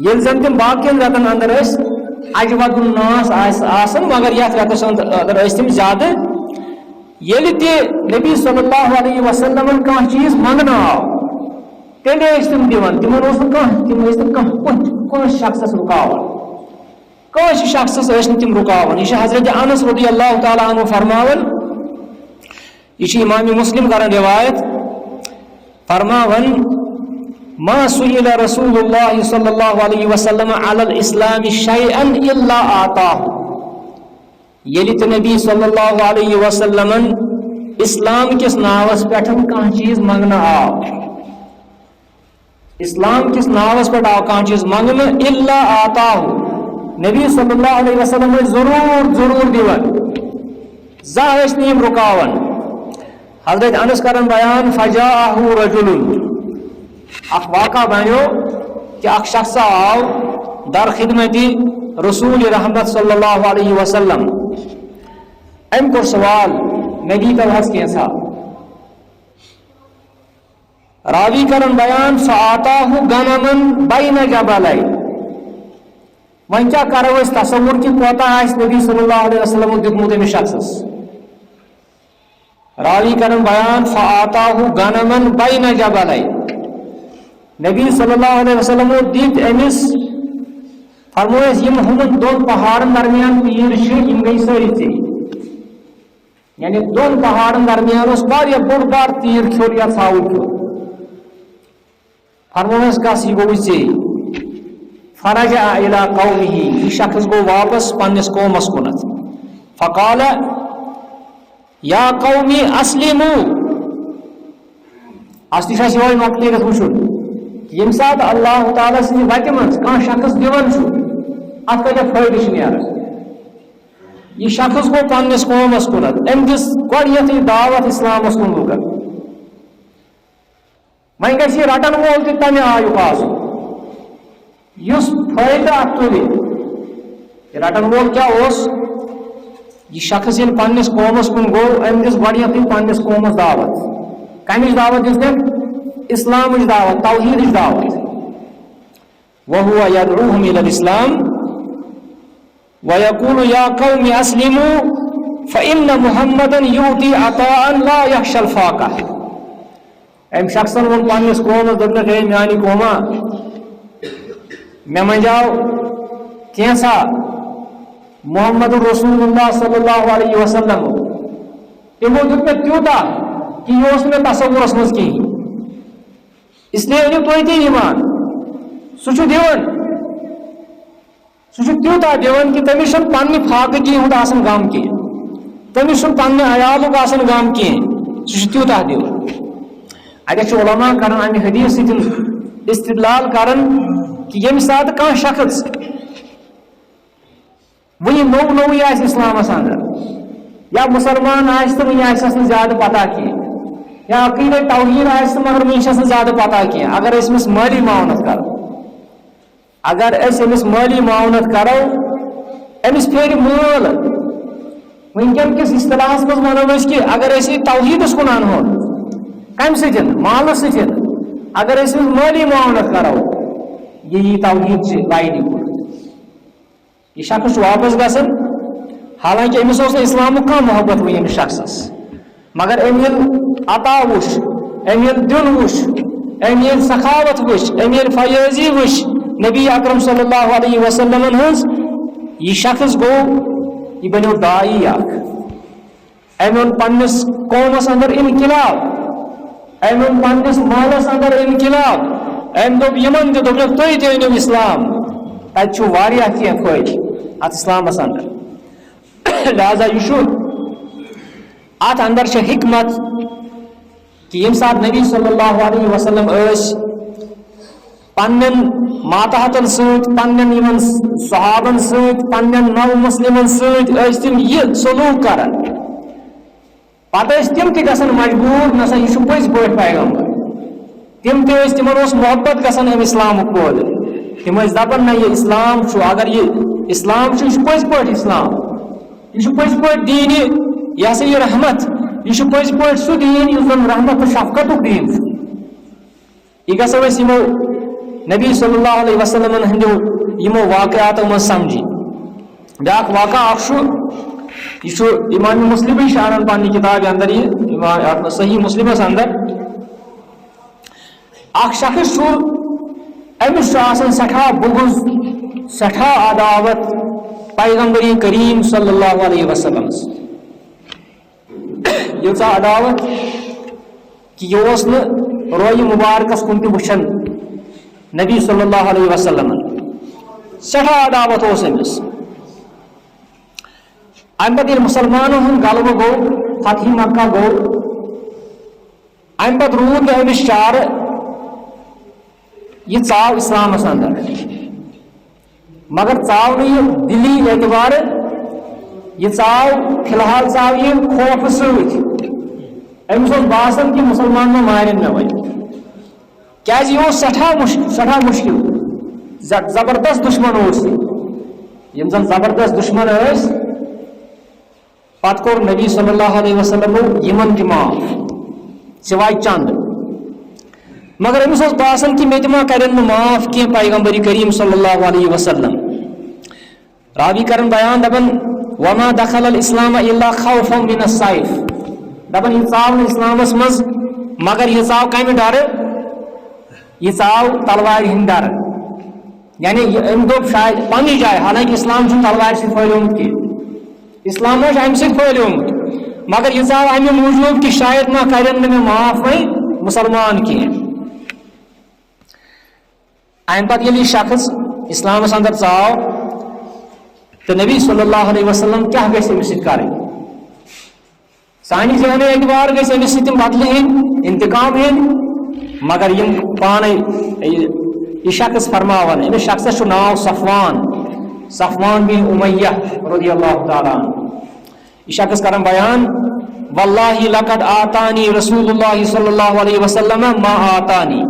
Speaker 2: یل زن تم باقین رتن اندر اجود الناس آسن مگر یت رتس اندر تم زیادہ یل تہ نبی صلی اللہ علیہ وسلم کانٛہہ چیز منگنہ آو تیلے تم دِوان تم شخصس رکاوان کٲنٛسہِ شخصس تم رکاوان. یہ حضرت انس رضی اللہ تعالیٰ عنہ فرماون یہ امام مسلم کران روایت فرماون ما سئل رسول اللہ صلی اللہ علیہ وسلم علی الاسلام شیئا الا آتاہ. ییٚلہِ تہِ نبی صلی اللہ علیہ وسلم اسلام کس ناوس پٮ۪ٹھ کانٛہہ چیز منگنہ آو اسلام کس ناوس پٮ۪ٹھ آو کانٛہہ چیز منگنہ الا آتاہ نبی صلی اللہ علیہ وسلم ضرور دیوان زانٛہہ ٲسۍ نہٕ یِم رُکاوان. حضرت انس کران بیان فجاءہ رجل اخ واقعہ بنیو کہ اخ شخص آو در خدمتی رسول رحمت صلی اللہ علیہ وسلم ام کو سوال نبی کا حس کیسا راوی کرن بیان فآتاہ غنمن بین جبلین. وۄنۍ کیٛاہ کرو أسۍ تصور کہ کوتاہ آسہِ نبی صلی اللہ علیہ وسلم دیُتمُت أمِس شخصس. راوی کرن بیان فآتاہ غنمن بین جبلین. نبی صلی اللہ علیہ وسلم دِتۍ أمِس فرمویس یم ہمن دون پہاڑن درمیان تیٖر چھِ یم گٔے سٲری ژیٚیہِ. یعنی دون پہاڑن درمیان اوس واریاہ بوٚڑ بار تیٖر کھیوٚر یا ژھاوُل کھیوٚر. فرمویس گژھ یہِ گوٚوُے ژیٚیہِ. فرجع الى قومه یہ شخص گو واپس پنس قومس کنت فقال یا قومی اسلموا. اصلی چھِ یہوے نقطہٕ ییٚتٮ۪تھ وٕچھُن ییٚمہِ ساتہٕ اللہ تعالیٰ سٕنٛدِ وتہِ منٛز کانٛہہ شخص دِوان چھُ اتھ کۭتیاہ فٲیدٕ چھِ نیران. یہ شخص گو پنس قومس کنت أمۍ دِژ گۄڈنیتھٕے دعوت اسلامس کُن لُکن. وۄنۍ گژھِ یہِ رٹن وول تہِ تمہِ آیُک آسُن یُس فٲیدٕ اتھ تُلہِ. رٹن وول کیا اوس یہ شخص ییٚلہِ پننس قومس کُن گوٚو أمۍ دِژ گۄڈنیتھٕے پننس قومس دعوت. کمِچ دعوت دِژ تٔمۍ اسلامٕچ دعوت توحیدٕچ دعوت. وهو يدعوهم الى الاسلام ويقول يا قوم اسلموا فان محمدا يؤتي عطاء لا يخشى الفاقة. أمۍ شخصن ووٚن پننس قومس دوٚپنکھ ہے میانہِ قوما مےٚ منٛجاو کینٛژھا محمد رسول اللہ صلی اللہ علیہ وسلم تمو دیُت مےٚ تیوٗتاہ کہ یہِ اوس نہٕ مےٚ تصورس منٛز کِہیٖنۍ. اس لیے أنِو تُہۍ تہِ ایٖمان. سُہ چھُ دِوان سُہ چھُ تیوٗتاہ دِوان کہ تٔمِس چھُنہٕ پننہِ فاقٕکی ہُنٛد آسان غم کینٛہہ تٔمِس چھُنہٕ پننہِ عیالُک آسان غم کینٛہہ سُہ چھُ تیوٗتاہ دِوان. اَتٮ۪تھ چھُ علما کران امہِ حدیث سۭتۍ استدلال کران کہ ییٚمہِ ساتہٕ کانٛہہ شخص وٕنہِ نوٚوٕے آسہِ اسلامس اندر یا مسلمان آسہِ تہٕ وٕنہِ آسٮ۪س نہٕ زیادٕ پتہ کینٛہہ یا عقیدے توحیٖد آسہِ تہٕ مگر وٕنہِ چھَس نہٕ زیادٕ پتہ کینٛہہ. اگر أسۍ أمِس مٲلی معاونت کرو اگر أسۍ أمِس مٲلی معاونت کرو أمِس پھیرِ مٲل. وٕنکٮ۪ن کِس اصطلاحس منٛز ونو أسۍ کہ اگر أسۍ یہِ توحیٖدس کُن انہون کمہِ سۭتۍ مالس سۭتۍ اگر أسۍ أمِس مٲلی معاونت کرو یہ توحید سے لاینہِ کُن. یہ شخص واپس گژھان حالانکہ أمِس اوس نہٕ اسلامُک کانٛہہ محبت وٕنہِ أمِس شخصس مگر أمۍ ییٚلہِ عطا وٕچھ أمۍ ییٚلہِ دیُن وٕچھ أمۍ ییٚلہِ سخاوت وٕچھ أمۍ ییٚلہِ فیٲضی وٕچھ نبی اکرم صلی اللہ علیہ وسلم ہٕنٛز یہ شخص گوٚو یہ بنیو داعی اکھ. أمۍ اوٚن پننس قومس اندر انقلاب أمۍ اوٚن پننس مالس اندر انقلاب. أمۍ دوٚپ یِمن تہِ دوٚپُکھ تُہۍ تہِ أنِو اسلام. تتہِ چھُ واریاہ کینٛہہ فٲیدٕ اتھ اسلامس اندر. لہذا یہ اتھ اندر چھِ حکمت کہ یم سات نبی صلی اللہ علیہ وسلم پنن ماتحتن ست پنن یمن صحابن ست پنن نو مسلمن ست تم یہ سلوک کران پتہ تم تہ گژھن مجبور نسا یہ پز پٲٹھۍ پیغمبر تم تہ تمن محبت گژھان ام اسلامک بود تم دپان نہ یہ اسلام اگر یہ اسلام یہ پز پٲٹھۍ اسلام یہ پز پٲٹھۍ دین یہ ہسا یہ رحمت یہ پز پٲٹھۍ سہ دین یُس زن رحمت و شفقتک دین یہ گژھو أسۍ یمو نبی صلی اللہ علیہ وسلم ہندو یمو واقعاتو من سمجھی بیاکھ واقعہ اخ یہ امام مسلم شانن پنہ کتاب اندر یہ صحیح مسلمس اندر اخ شخص امس سٹھا بغض سٹھا عداوت پیغمبر کریم صلی اللہ علیہ وسلم یہ عداوت کہ یہ روی مبارکس کن تہ وچھان نبی صلی اللہ علیہ وسلم سٹھا عداوت امس ام پتہ مسلمانوں ہند غلبہ گو فتح مکہ گو ام پتہ رود امس چار یہ ژاو اسلامس اندر مگر ژاو یہ دلی اعتبار یہ ژاو فی الحال ژاو یہ خوف ست امس باسان کہ مسلمان ما مارن مے وی کیاز یہ سٹھا مشکل زبردست دشمن یم زن زبردست دشمن پتہ کور نبی صلی اللہ علیہ وسلم یمن تہ معاف سوائے چند مگر امس باسان کہ مے تہ ما کرن معاف کی پیغمبر کریم صلی اللہ علیہ وسلم راوی کرن بیان دپن وما دخل الاسلام الا خوفا من السيف دپن یہ ژاو اسلامس مز مگر یہ ژاو کمہ ڈر یہ ژاو تلوار ہند ڈر یعنی ام دپ شاید پنہ جائے حالانکہ اسلام تلوار سی پھہلیومت کی اسلام امہ سۭتۍ پھہلیومت مگر یہ ژاو امہ موجوب کہ شاید ما کرن مے معاف وی مسلمان کی ام پتہ ییٚلہِ شخص اسلامس اندر ژاو تو نبی صلی اللہ علیہ وسلم کیا گژھِ أمِس سۭتۍ کرٕنۍ سانہِ ذہنی اعتبار گژھِ أمِس سۭتۍ بدلہٕ ہیٚنۍ انتقام ہیٚنۍ مگر یم پانے یہ شخص فرماوان أمِس شخصس چھُ ناو صفوان بن امیہ رضی اللہ تعالیٰ عنہ یہ شخص کران بیان واللہ لقد آتانی رسول اللہ صلی اللہ علیہ وسلم ما آتانی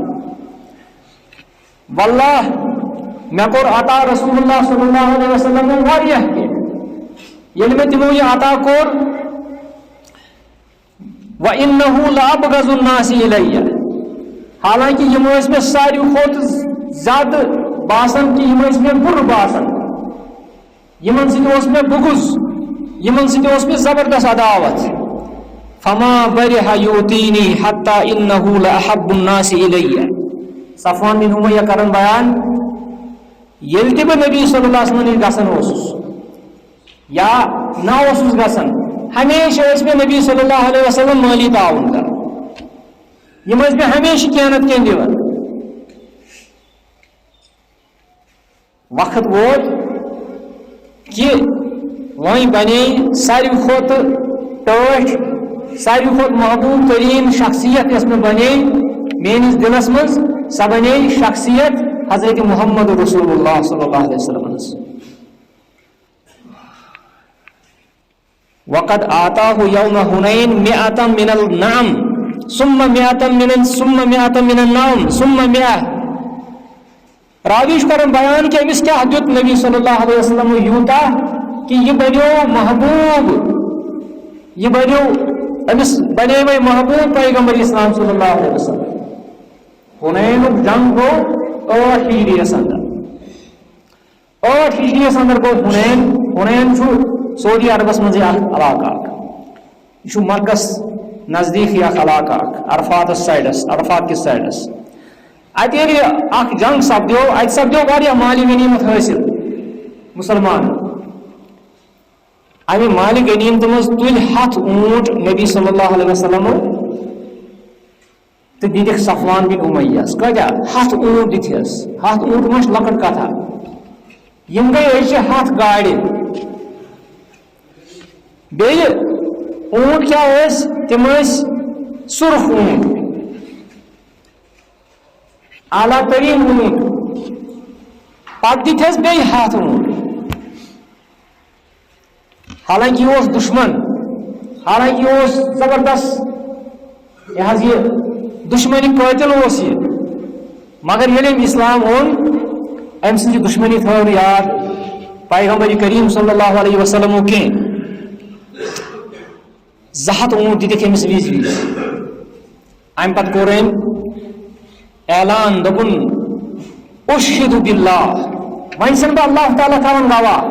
Speaker 2: واللہ میں کور عطا رسول اللہ صلی اللہ علیہ وسلم واریاہ کی یل میں تمو یہ عطا کور وانه لابغض الناس الی حالانکہ یہ اس میں ساری کھوت زیادہ باسن کہ یہ اس میں بر باسن یمن سے اس میں بغض یمن سے اس میں زبردست عداوت فما برح یوتینی حتی انه لاحب الناس الی صفوان بن امیہ کرن بیان یل تہ بہ نبی صلی اللہ علیہ وسلم گسن یا نہ گسن ہمیشہ اس میں نبی صلی اللہ علیہ وسلم مالی تعاون کر یم اس میں ہمیشہ کینت کین دیوان وقت ووت کہ وہیں بنے ساری کھوت ٹھٹ ساری کھوت محبوب ترین شخصیت اس میں بنے میانس دلس مز سہ بنے شخصیت حضرت محمد رسول اللہ صلی اللہ علیہ وسلم وقد آتاه يوم حنين 100 من النعم ثم 100 من النعم ثم 100 راویش کرن بیان کہ امس کیا دیت نبی صلی اللہ علیہ وسلم یوتا کہ یہ بنیو محبوب یہ بنیو امس بنے ہوئے محبوب پیغمبر اسلام صلی اللہ علیہ وسلم حنین جنگ گو 8 ہجریس اندر گو حنین چھو سعودی عربس مز علاقہ یہ مرکز نزدیک علاقہ عرفات کس سائڈس ات اخ جنگ سپدو ات سپدو واریاہ مالی غنیمت حاصل مسلمان امہ مالی غنیمت مز تل 7 اونٹ نبی صلی اللہ علیہ وسلم تو دتک صفوان بن امیہس کتیا 7 اونٹ دتس 7 اونٹ مش لکٹ کتھا یم گئی 7 گاڑی بیٚیہِ اونٹ کیا تم سرخ اونٹ اعلیٰ ترین اونٹ پتہ دِتھس بیٚیہِ ہتھ اونٹ حالانکہ یہ اوس دشمن حالانکہ یہ اوس زبردست یہ دشمنی قٲتِل اوس یہ مگر ییٚلہِ أمۍ اسلام اوٚن أمۍ سٕنٛز یہِ دشمنی تھٲو نہٕ یاد پیغمبر کریم صلی اللہ علیہ وسلم کینٛہہ 200 اونٹ دِتِکھ أمِس وِزِ وِزِ امہِ پتہٕ کوٚر أمۍ اعلان دوٚپُن اشہدُ باللہ وۄنۍ چھُس بہٕ اللہ تعالیٰ تھاوان گواہ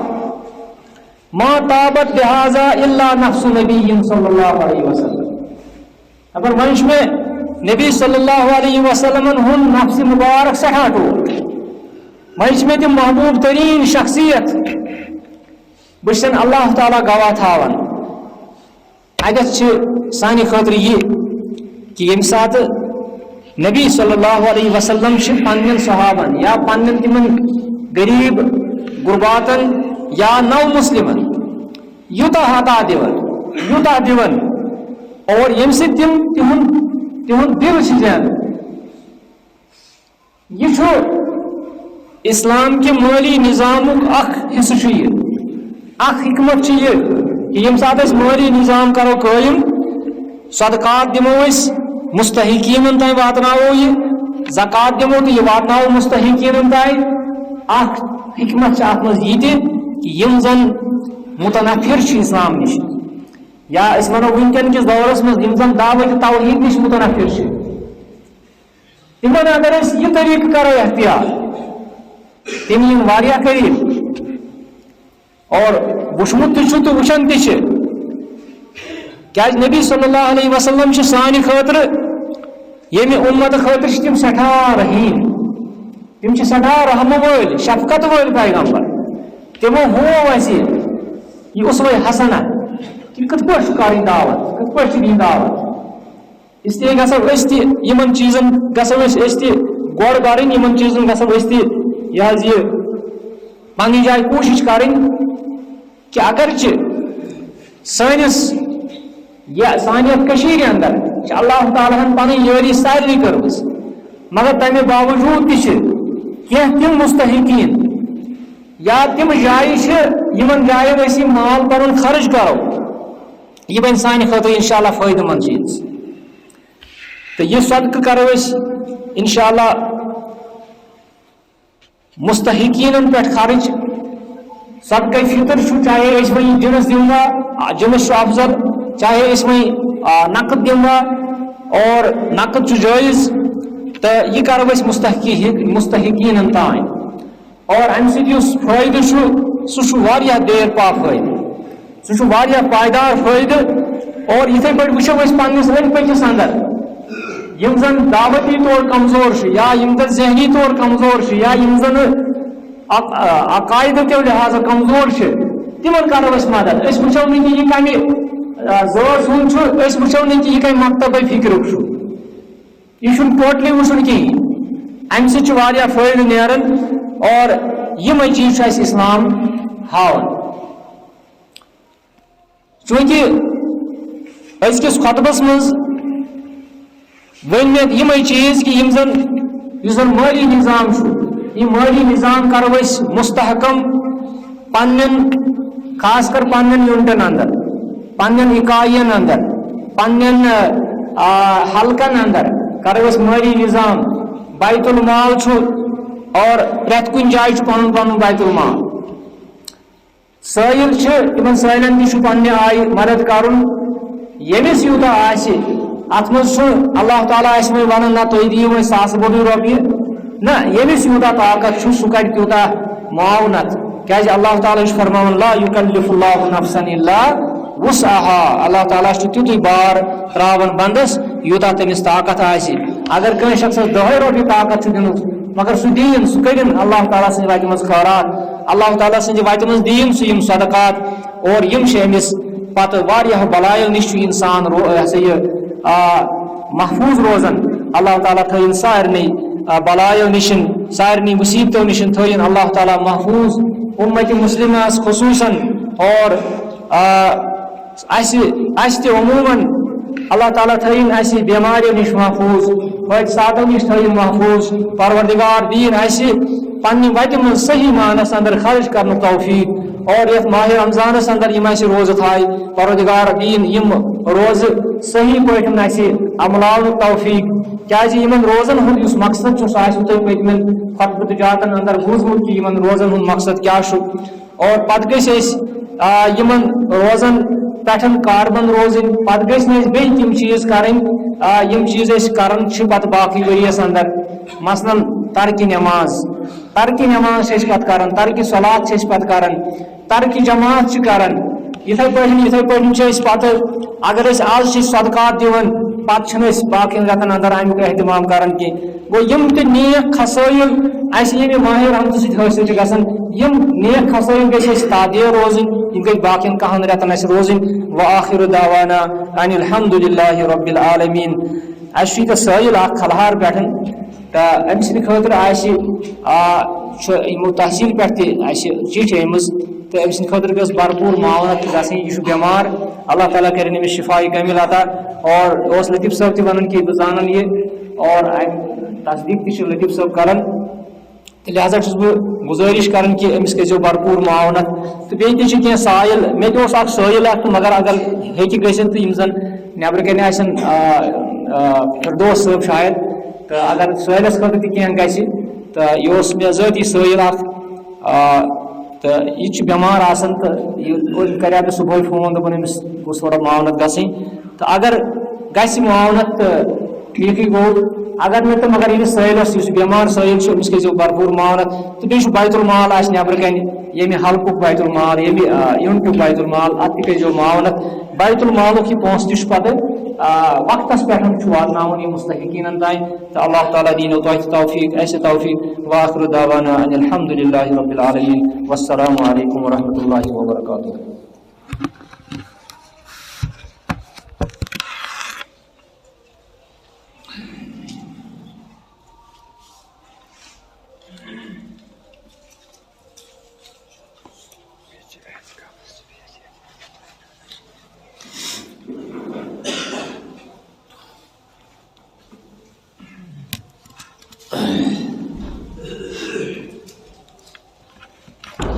Speaker 2: ما تابت لہذا الا نفس نبی صلی اللہ علیہ وسلم اگر وۄنۍ چھُ مےٚ نبی صلی اللہ علیہ وسلم ہُنٛد نفس مبارک سٮ۪ٹھاہ ٹوٹھ وۄنۍ چھِ مےٚ تِم محبوب تریٖن شخصیت بہٕ چھُسن اللہ تعالیٰ گواہ تھاوان اگر چھِ سانہِ خٲطرٕ یہِ کہ ییٚمہِ ساتہٕ نبی صلی اللہ علیہ وسلم چھِ پننٮ۪ن صحابن یا پننٮ۪ن تِمن غریٖب غُرباتن یا نو مسلمن یوٗتاہ عطا دِوان اور ییٚمہِ سۭتۍ تِم تِہُنٛد دِل چھِ زینان یہِ چھُ اسلام کہِ مٲلی نظامُک اکھ حصہٕ چھُ یہِ اکھ حکمت چھُ یہِ کہ ییٚمہِ ساتہٕ أسۍ مٲلی نظام کرو قٲیِم صدقات دِمو أسۍ مستحقیٖنن تام واتناوو یہِ زکات دِمو تہٕ یہِ واتناوو مستحقیٖنن تام اکھ حکمت چھِ اتھ منٛز یہِ تہِ کہ یِم زن متنفر چھِ اسلام نِش یا أسۍ وَنو وٕنکٮ۪ن کِس دورس منٛز یِم زن دعوت توحیٖد نِش متنفر چھِ تِمن اگر أسۍ یہِ طریٖقہٕ کرو اختیار تِم یِن واریاہ قریٖب اور وٕچھمُت تہِ چھُ تہٕ وٕچھان تہِ چھِ کیازِ نبی صلی اللہ علیہ وسلم چھِ سانہِ خٲطرٕ ییٚمہِ اُمت خٲطرٕ چھِ تِم سٮ۪ٹھاہ رحیٖم تِم چھِ سٮ۪ٹھاہ رحمہٕ وٲلۍ شفقت وٲلۍ پیغمبر تِمو ہوو اَسہِ یہِ اُسوے حسنہ کہِ کِتھ پٲٹھۍ چھُ کَرٕنۍ دعوت کِتھ پٲٹھۍ چھِ دِنۍ دعوت اسلیے گژھو أسۍ تہِ یِمن چیٖزن گژھو أسۍ تہِ گۄڈٕ بَڑٕنۍ یِمن چیٖزن گژھو أسۍ تہِ یہِ حظ یہِ پننہِ جایہِ کوٗشِش کَرٕنۍ کہ اگرچہِ سٲنِس سانہِ یتھ کٔشیٖرِ اندر چھِ اللہ تعالیٰ ہن پنٕنۍ یٲری سارنٕے کٔرمٕژ مگر تمہِ باوجوٗد تہِ چھِ کینٛہہ تِم مستحقیٖن یا تِم جایہِ چھِ یِمن جاین أسۍ یہِ مال پنُن خرٕچ کرو یہِ بنہِ سانہِ خٲطرٕ انشاء اللہ فٲیدٕ منٛد چیٖز تہٕ یہِ صدقہٕ کرو أسۍ انشاء اللہ مستحقیٖنن پٮ۪ٹھ خرٕچ صدقہ فطر چھُ چاہے أسۍ وۄنۍ جِنس دِموا جِنس چھُ افضل چاہے أسۍ وۄنۍ نقد دِموا اور نقد چھُ جٲیز تہٕ یہِ کرو أسۍ مستحقیٖنن تام اور امہِ سۭتۍ یُس فٲیدٕ چھُ سُہ چھُ واریاہ دیر پا فٲیدٕ سُہ چھُ واریاہ پایدار فٲیدٕ اور یِتھے پٲٹھۍ وٕچھو أسۍ پننِس أنٛدۍ پٔکِس اندر یِم زن دعوتی طور کمزور چھِ یا یِم زن ذہنی طور کمزور چھِ یا یِم زن عقایدٕ کیو لحاظہ کمزور چھِ تِمن کرو أسۍ مدد أسۍ وٕچھو نہٕ کہِ یہِ کمہِ ذٲژ ہُنٛد چھُ أسۍ وٕچھو نہٕ کہِ یہِ کمہِ مکتبے فکرُک چھُ یہِ چھُنہٕ ٹوٹلی وٕچھُن کِہیٖنۍ امہِ سۭتۍ چھُ واریاہ فٲیدٕ نیران اور یِمے چیٖز چھُ اَسہِ اسلام ہاوان چوٗنٛکہِ أزکِس خۄطبس منٛز ؤنۍ مےٚ یِمے چیٖز کہِ یِم زن یُس زن مٲلی نظام چھُ یہِ مٲلی نظام کرو أسۍ مستحکم پننٮ۪ن خاص کر پننٮ۪ن یوٗنٹن اندر پننٮ۪ن اِکاین اندر پننٮ۪ن حلقن اندر کرو أسۍ مٲلی نظام بیت المال چھُ اور پرٛٮ۪تھ کُنہِ جایہِ چھُ پنُن پنُن بیت المال سٲیِل چھِ تِمن سٲیلن تہِ چھُ پننہِ آیہِ مدد کرُن ییٚمِس یوٗتاہ آسہِ اتھ منٛز چھُ اللہ تعالیٰ آسہِ وۄنۍ ونان نہ تُہۍ دِیِو وۄنۍ ساسہٕ بوٚدُے رۄپیہِ نہ ییٚمِس یوٗتاہ طاقت چھُ سُہ کرِ تیوٗتاہ معاونت کیازِ اللہ تعالیٰ چھُ فرماوان لا یُکلِف اللہ نفسن الا وسعہا اللہ تعالیٰ چھُ تیُتُے بار تراوان بندس یوٗتاہ تٔمِس طاقت آسہِ اگر کٲنٛسہِ شخصس 10 رۄپیہِ طاقت چھُ دِنُک مگر سُہ دِیِن سُہ کٔرِن اللہ تعالیٰ سٕنٛدِ وتہِ منٛز خٲرات اللہ تعالیٰ سٕنٛدِ وتہِ منٛز دِیِن سُہ یِم صدقات اور یِم چھِ أمِس پتہٕ واریاہ بلایو نِش چھُ انسان یہِ ہسا یہِ محفوٗظ روزان اللہ تعالیٰ تھٲیِن سارنٕے بلایو نِشن سارنٕے مُصیبتو نِشن تھٲیِن اللہ تعالیٰ محفوٗظ اُمتِ مُسلِمس خصوٗصن اور اَسہِ تہِ عموٗمن اللہ تعالیٰ تھٲیِن اَسہِ بیماریو نِش محفوٗظ حٲدثاتو نِش تھٲیِن محفوٗظ پروردگار دِیِن اَسہِ پننہِ وتہِ منٛز صحیح معنس اندر خرچ کرنُک توفیق اور یتھ ماہ رمضانس اندر یم اَسہِ روزٕ تھایہِ پروردگار دِیِن یم روزٕ صحیح پٲٹھۍ اَسہِ عملاونُک توفیق کیازِ یمن روزن ہُنٛد یُس مقصد چھُ سُہ آسوٕ تۄہہِ پٔتمٮ۪ن خطبہٕ جاتن اندر بوٗزمُت کہِ یمن روزن ہُنٛد مقصد کیاہ چھُ اور پتہٕ گٔژھۍ أسۍ یمن روزن پٮ۪ٹھ کاربند روزٕنۍ پتہٕ گٔژھۍ نہٕ أسۍ بیٚیہِ تِم چیٖز کرٕنۍ یم چیٖز أسۍ کران چھِ پتہٕ باقٕے ؤریس اندر مثلاً ترکہِ نٮ۪ماز چھِ أسۍ پتہٕ کران ترکہِ صلات چھِ أسۍ پتہٕ کران ترکہِ جماعت چھِ کران یِتھے پٲٹھۍ چھِ أسۍ پتہٕ اگر أسۍ آز چھِ صدقات دِوان پتہٕ چھِنہٕ أسۍ باقین رٮ۪تن اندر امیُک اہتمام کران کینٛہہ گوٚو یم تہِ نیک خصٲیل اَسہِ ییٚمہِ ماہِ رمضان سۭتۍ حٲصِل چھِ گژھان یم نیک خصٲیل گژھِ اَسہِ تادیع روزٕنۍ یم گژھِ باقین کہن رٮ۪تن اَسہِ روزٕنۍ وآخر دعوانا ان الحمد للہ رب العالمین اَسہِ چھُ ییٚتہِ سٲیل اکھ کھلہار پٮ۪ٹھ تہٕ أمۍ سٕنٛدِ خٲطرٕ آسہِ چھُ یِمو تحصیل پٮ۪ٹھ تہِ اَسہِ چِٹھۍ أمٕژ تہٕ أمۍ سٕنٛدِ خٲطرٕ گٔژھ بھرپوٗر معاونت گژھٕنۍ یہِ چھُ بٮ۪مار اللہ تعالیٰ کٔرِنۍ أمِس شفایہِ کامِل عطا اور اوس لطیف صٲب تہِ وَنان کہِ بہٕ زانان یہِ اور اَمہِ تصدیٖق تہِ چھُ لطیف صٲب کران تہٕ لہذا چھُس بہٕ گُزٲرِش کران کہِ أمِس کٔرۍزیو بھرپوٗر معاونت تہٕ بیٚیہِ تہِ چھِ کینٛہہ سایل مےٚ تہِ اوس اکھ سٲیِل اکھ تہٕ مگر اگر ہیٚکہِ گٔژھِتھ تہٕ یِم زن نٮ۪برٕ کَنہِ آسن فردوس صٲب شاید تہٕ اگر سٲیلس خٲطرٕ تہِ کینٛہہ گژھِ تہٕ یہِ اوس مےٚ ذٲتی سٲیل اکھ تہٕ یہِ چھُ بٮ۪مار آسان تہٕ یہِ کریو مےٚ صبحٲے فون دوٚپُن أمِس گوٚژھ تھوڑا معاونت گژھٕنۍ تہٕ اگر گژھِ معاونت تہٕ ٹھیٖکٕے گوٚو اگر نہٕ تہٕ مگر ییٚمِس سٲیلس یُس بٮ۪مار سٲیل چھُ أمِس کٔرۍزیو بھرپوٗر معاونت تہٕ بیٚیہِ چھُ بیت المال آسہِ نٮ۪برٕ کَنہِ ییٚمہِ حلقُک بیت المال ییٚمہِ یوٗنٹُک بیت المال اَتھ تہِ کٔرۍزیو معاونت بیت المالُک یہِ پونٛسہٕ تہِ چھُ پتہٕ وقتس پٮ۪ٹھ چھُ واتناوُن یہِ مستحقیٖنن تانۍ تہٕ اللہ تعالیٰ دِینو تۄہہِ تہِ توفیٖق اَسہِ توفیٖق وآخر دعوانا ان الحمد للہ رب العالمین والسلام علیکم ورحمۃ اللہ وبرکاتہ.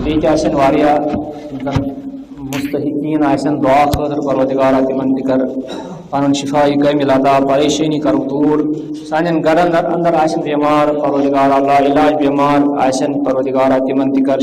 Speaker 2: بیٚیہِ تہِ آسن واریاہ مستحقیٖن آسن دعا خٲطرٕ پروردگارا تِمن تہِ کر پنُن شفایہِ کامِل عطا پریشٲنی کرُکھ دوٗر سانٮ۪ن گرن اندر آسن بٮ۪مار پروردگارا لا علاج بٮ۪مار آسن پروردگارا تِمن تہِ کر